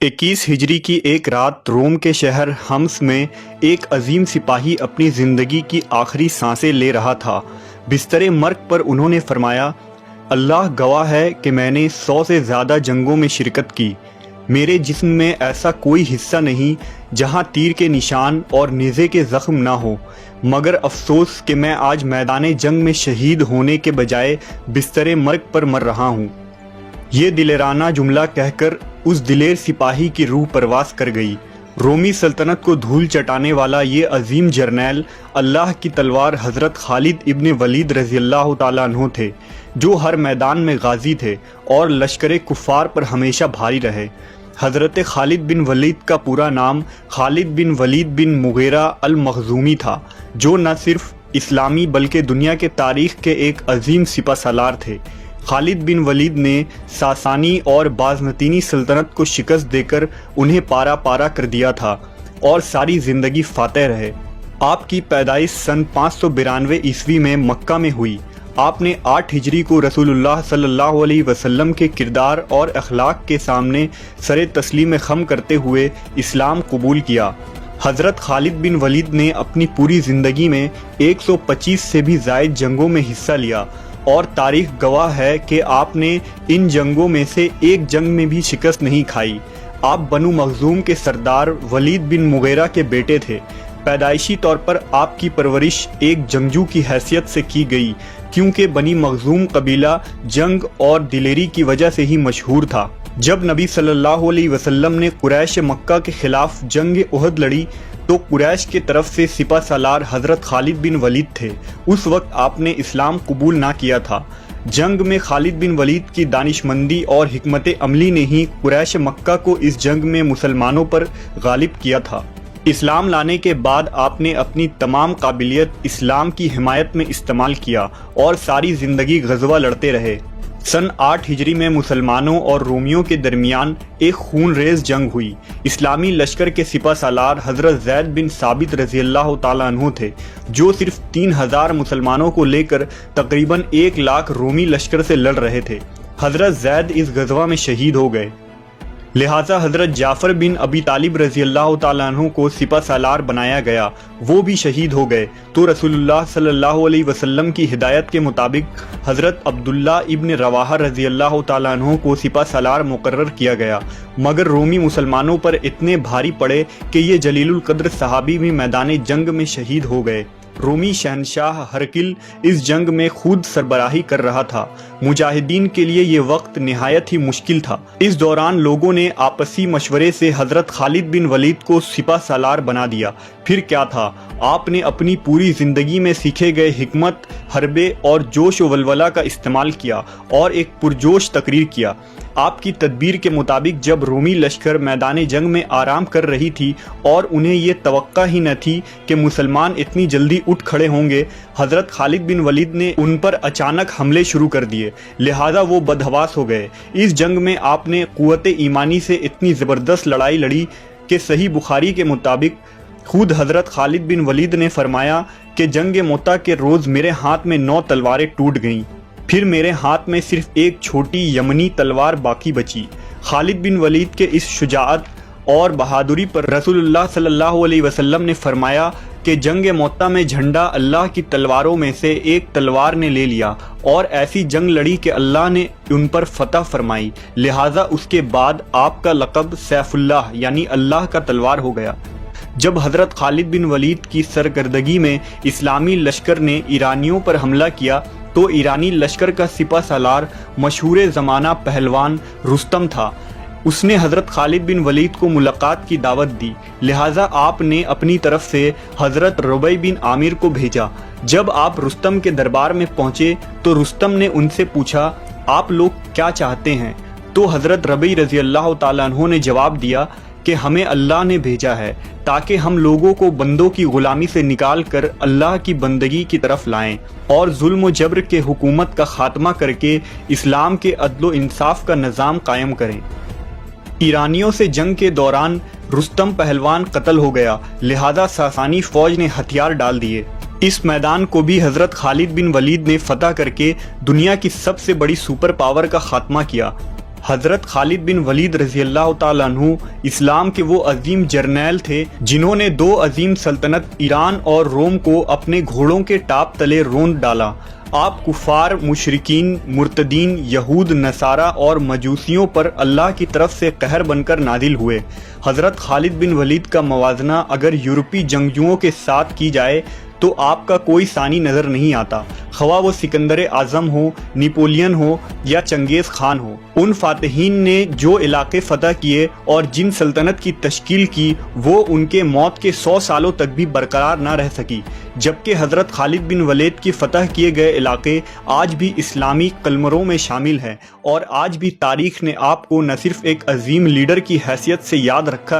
21 हिजरी की एक रात रोम के शहर हम्स में एक अजीम सिपाही अपनी ज़िंदगी की आखिरी सांसें ले रहा था। बिस्तरे मर्ग पर उन्होंने फरमाया, अल्लाह गवाह है कि मैंने 100 से ज़्यादा जंगों में शिरकत की। मेरे जिस्म में ऐसा कोई हिस्सा नहीं जहां तीर के निशान और नेज़े के ज़ख्म ना हो, मगर अफसोस कि मैं आज मैदान जंग में शहीद होने के बजाय बिस्तरे मर्ग पर मर रहा हूँ। ये दिलेराना जुमला कहकर उस दिलेर सिपाही की रूह परवास कर गई। रोमी सल्तनत को धूल चटाने वाला ये अजीम जर्नैल अल्लाह की तलवार हज़रत खालिद इब्न वलीद रज़ियल्लाहु ताला अन्हु थे, जो हर मैदान में गाजी थे और लश्कर कुफ़ार पर हमेशा भारी रहे। हज़रत खालिद बिन वलीद का पूरा नाम खालिद बिन वलीद बिन मुगीरा अल मखज़ूमी था, जो न सिर्फ इस्लामी बल्कि दुनिया के तारीख़ के एक अजीम सिपहसालार थे। खालिद बिन वलीद ने सासानी और बाज़नतीनी सल्तनत को शिकस्त देकर उन्हें पारा पारा कर दिया था और सारी ज़िंदगी फातह रहे। आपकी पैदाइश सन 592 ईस्वी में मक्का में हुई। आपने 8 हिजरी को रसूलुल्लाह सल्लल्लाहु अलैहि वसल्लम के किरदार और अखलाक के सामने सरे तस्लीम खम करते हुए इस्लाम कबूल किया। हज़रत खालिद बिन वलीद ने अपनी पूरी ज़िंदगी में 125 से भी ज़ायद जंगों में हिस्सा लिया और तारीख गवाह है कि आपने इन जंगों में से एक जंग में भी शिकस्त नहीं खाई। आप बनु मखज़ूम के सरदार वलीद बिन मुगीरा के बेटे थे। पैदाइशी तौर पर आपकी परवरिश एक जंगजू की हैसियत से की गई, क्योंकि बनी मखज़ूम कबीला जंग और दिलेरी की वजह से ही मशहूर था। जब नबी सल्लल्लाहु अलैहि वसल्लम ने कुरैश मक्का के खिलाफ जंग उहद लड़ी तो कुरैश के तरफ से सिपा सालार हज़रत खालिद बिन वलीद थे। उस वक्त आपने इस्लाम कबूल ना किया था। जंग में खालिद बिन वलीद की दानिशमंदी और हिकमत अमली ने ही कुरैश मक्का को इस जंग में मुसलमानों पर गालिब किया था। इस्लाम लाने के बाद आपने अपनी तमाम काबिलियत इस्लाम की हिमायत में इस्तेमाल किया और सारी ज़िंदगी गज़वा लड़ते रहे। सन 8 हिजरी में मुसलमानों और रोमियों के दरमियान एक खूनरेज जंग हुई। इस्लामी लश्कर के सिपा सालार हज़रत ज़ैद बिन साबित रज़ियल्लाहु ताला अन्हु थे, जो सिर्फ 3000 मुसलमानों को लेकर तकरीबन 1 लाख रोमी लश्कर से लड़ रहे थे। हज़रत ज़ैद इस गज़वा में शहीद हो गए, लिहाजा हज़रत जाफ़र बिन अबी तालिब रज़ियल्लाहु ताला अन्हु को सिपा सालार बनाया गया। वो भी शहीद हो गए तो रसूलुल्लाह सल्लल्लाहु अलैहि वसल्लम की हिदायत के मुताबिक हज़रत अब्दुल्ला इब्न रवाहा रज़ियल्लाहु ताला अन्हु को सिपा सालार मुकर्रर किया गया, मगर रोमी मुसलमानों पर इतने भारी पड़े कि ये जलीलुल कद्र सहाबी भी मैदान जंग में शहीद हो गए। रोमी शहनशाह हरकिल इस जंग में खुद सरबराही कर रहा था। मुजाहिदीन के लिए ये वक्त निहायत ही मुश्किल था। इस दौरान लोगों ने आपसी मशवरे से हज़रत खालिद बिन वलीद को सिपा सालार बना दिया। फिर क्या था, आपने अपनी पूरी ज़िंदगी में सीखे गए हिकमत, हरबे और जोश व वलवला का इस्तेमाल किया और एक पुरजोश तकरीर किया। आपकी तदबीर के मुताबिक जब रोमी लश्कर मैदान जंग में आराम कर रही थी और उन्हें ये तवक्का ही न थी कि मुसलमान इतनी जल्दी उठ खड़े होंगे, हज़रत खालिद बिन वलीद ने उन पर अचानक हमले शुरू कर दिए, लिहाजा वो बदहवास हो गए। इस जंग में आपने क़ुव्वत ईमानी से इतनी ज़बरदस्त लड़ाई लड़ी कि सही बुखारी के मुताबिक खुद हज़रत खालिद बिन वलीद ने फरमाया कि जंग मोता के रोज़ मेरे हाथ में 9 तलवारें टूट गईं, फिर मेरे हाथ में सिर्फ एक छोटी यमनी तलवार बाकी बची। खालिद बिन वलीद के इस शुजाअत और बहादुरी पर रसूलुल्लाह सल्लल्लाहु अलैहि वसल्लम ने फरमाया कि जंग मोता में झंडा अल्लाह की तलवारों में से एक तलवार ने ले लिया और ऐसी जंग लड़ी कि अल्लाह ने उन पर फतह फरमाई, लिहाजा उसके बाद आपका लक़ब सैफुल्लाह यानी अल्लाह का तलवार हो गया। जब हज़रत खालिद बिन वलीद की सरकर्दगी में इस्लामी लश्कर ने ईरानियों पर हमला किया तो ईरानी लश्कर का सिपा सालार मशहूर ज़माना पहलवान रुस्तम था। उसने हज़रत खालिद बिन वलीद को मुलाकात की दावत दी, लिहाजा आपने अपनी तरफ से हज़रत रबई बिन आमिर को भेजा। जब आप रुस्तम के दरबार में पहुँचे तो रुस्तम ने उनसे पूछा, आप लोग क्या चाहते हैं? तो हज़रत रबई रज़ियल्लाहु ताला अन्हु ने जवाब दिया कि हमें अल्लाह ने भेजा है ताकि हम लोगों को बंदों की गुलामी से निकाल कर अल्लाह की बंदगी की तरफ लाएं और जुल्म व जबर के हुकूमत का खात्मा करके इस्लाम के अदल इंसाफ का निज़ाम कायम करें। ईरानियों से जंग के दौरान रुस्तम पहलवान कत्ल हो गया, लिहाजा सासानी फ़ौज ने हथियार डाल दिए। इस मैदान को भी हज़रत खालिद बिन वलीद ने फतह करके दुनिया की सबसे बड़ी सुपर पावर का खात्मा किया। حضرت خالد بن ولید رضی اللہ تعالیٰ عنہ اسلام کے وہ عظیم جرنیل تھے جنہوں نے دو عظیم سلطنت ایران اور روم کو اپنے گھوڑوں کے ٹاپ تلے روند ڈالا۔ آپ کفار، مشرکین، مرتدین، یہود، نصارہ اور مجوسیوں پر اللہ کی طرف سے قہر بن کر نازل ہوئے۔ حضرت خالد بن ولید کا موازنہ اگر یورپی جنگجوؤں کے ساتھ کی جائے تو آپ کا کوئی ثانی نظر نہیں آتا، خواہ وہ سکندر اعظم ہو، نیپولین ہو یا چنگیز خان ہو۔ ان فاتحین نے جو علاقے فتح کیے اور جن سلطنت کی تشکیل کی وہ ان کے موت کے 100 سالوں تک بھی برقرار نہ رہ سکی، جبکہ حضرت خالد بن ولید کی فتح کیے گئے علاقے آج بھی اسلامی قلمروں میں شامل ہیں، اور آج بھی تاریخ نے آپ کو نہ صرف ایک عظیم لیڈر کی حیثیت سے یاد رکھا ہے